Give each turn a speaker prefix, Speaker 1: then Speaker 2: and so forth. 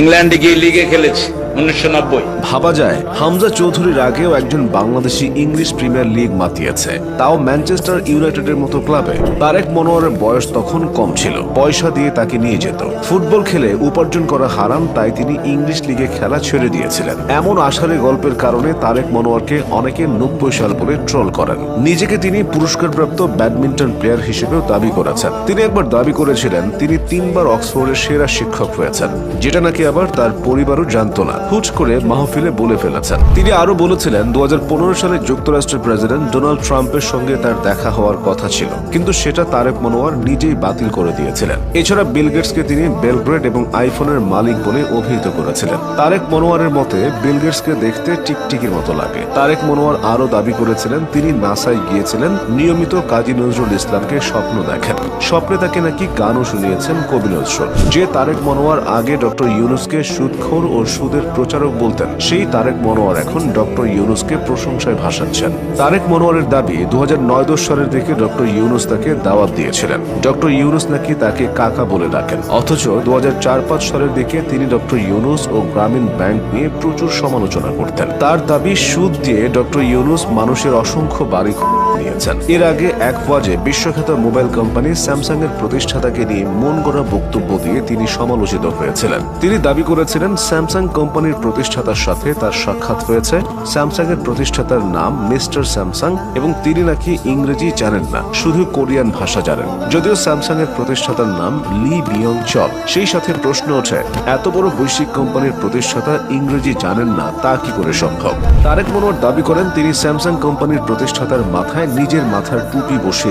Speaker 1: ইংল্যান্ডে গিয়ে লিগে খেলেছি 1990।
Speaker 2: ভাবা যায় হামজা চৌধুরীর আগেও একজন বাংলাদেশি ইংলিশ প্রিমিয়ার লিগ মাতিয়েছে, তাও ম্যানচেস্টার ইউনাইটেডের মতো ক্লাবে। তারেক মনোয়ারের বয়স তখন কম ছিল, পয়সা দিয়ে তাকে নিয়ে যেত। ফুটবল খেলে উপার্জন করা হারাম, তাই তিনি ইংলিশ লিগে খেলা ছেড়ে দিয়েছিলেন। এমন আশারে গল্পের কারণে তারেক মনোয়ারকে অনেকে 90 সাল বলে ট্রল করেন। নিজেকে তিনি পুরস্কারপ্রাপ্ত ব্যাডমিন্টন প্লেয়ার হিসেবেও দাবি করেছেন। তিনি একবার দাবি করেছিলেন তিনি 3 বার অক্সফোর্ডের সেরা শিক্ষক হয়েছেন, যেটা নাকি আবার তার পরিবারও জানতো না, হুট করে মাহফিলে বলে ফেলেছেন। তিনি আরো বলেছিলেন 2015 সালে যুক্তরাষ্ট্রের প্রেসিডেন্ট ডোনাল্ড ট্রাম্পের সঙ্গে তার দেখা হওয়ার কথা ছিল, কিন্তু সেটা তারেক মনোয়ার নিজেই বাতিল করে দিয়েছিলেন। এছাড়া বিল গেটসকে তিনি বেলগ্রেড এবং আইফোনের মালিক বলে অভিহিত করেছিলেন। তারেক মনোয়ারের মতে বিল গেটসকে দেখতে টিকটিকির মতো লাগে। তারেক মনোয়ার আরো দাবি করেছিলেন তিনি নাসায় গিয়েছিলেন, নিয়মিত কাজী নজরুল ইসলামকে স্বপ্ন দেখেন। স্বপ্নে তাকে নাকি গানও শুনিয়েছেন কবি নজরুল। যে তারেক মনোয়ার আগে ডক্টর ইউনূসকে সুদখোর ও সুদের প্রচারক বলতেন, সেই তারেক মনোয়ার এখন ডক্টর ইউনূসকে প্রশংসায় ভাসাচ্ছেন। তারেক মনোয়ারের দাবি 2009-10 সালের দিকে ডক্টর ইউনূস তাকে দাওয়াত দিয়েছিলেন। ডক্টর ইউনূস নাকি তাকে কাকা বলে ডাকেন, অথচ 2004-05 সালের দিকে তিনি ডক্টর ইউনূস ও গ্রামীণ ব্যাংক নিয়ে প্রচুর সমালোচনা করতেন। তার দাবি সুদ দিয়ে ডক্টর ইউনূস মানুষের অসংখ্য বাড়ি নিয়েছেন। এর আগে এক ওয়াজে বিশ্বখ্যাত মোবাইল কোম্পানি স্যামসাং এর প্রতিষ্ঠাতাকে নিয়ে মন গড়া বক্তব্য দিয়ে তিনি সমালোচিত হয়েছিলেন। তিনি দাবি করেছিলেন স্যামসাং কোম্পানির প্রতিষ্ঠাতার সাথে তার সাক্ষাৎ হয়েছে। স্যামসাং এর প্রতিষ্ঠাতার নাম মিস্টার স্যামসাং এবং তিনি নাকি ইংরেজি জানেন না, শুধু কোরিয়ান ভাষা জানেন। যদিও স্যামসাং এর প্রতিষ্ঠাতার নাম লি বিয়ং চল। সেই সাথে প্রশ্ন ওঠে, এত বড় বৈশ্বিক কোম্পানির প্রতিষ্ঠাতা ইংরেজি জানেন না, তা কি করে সম্ভব? তারেক মনোয়ার দাবি করেন তিনি স্যামসাং কোম্পানির প্রতিষ্ঠাতার মাথায় নিজের মাথার টুপি বসিয়ে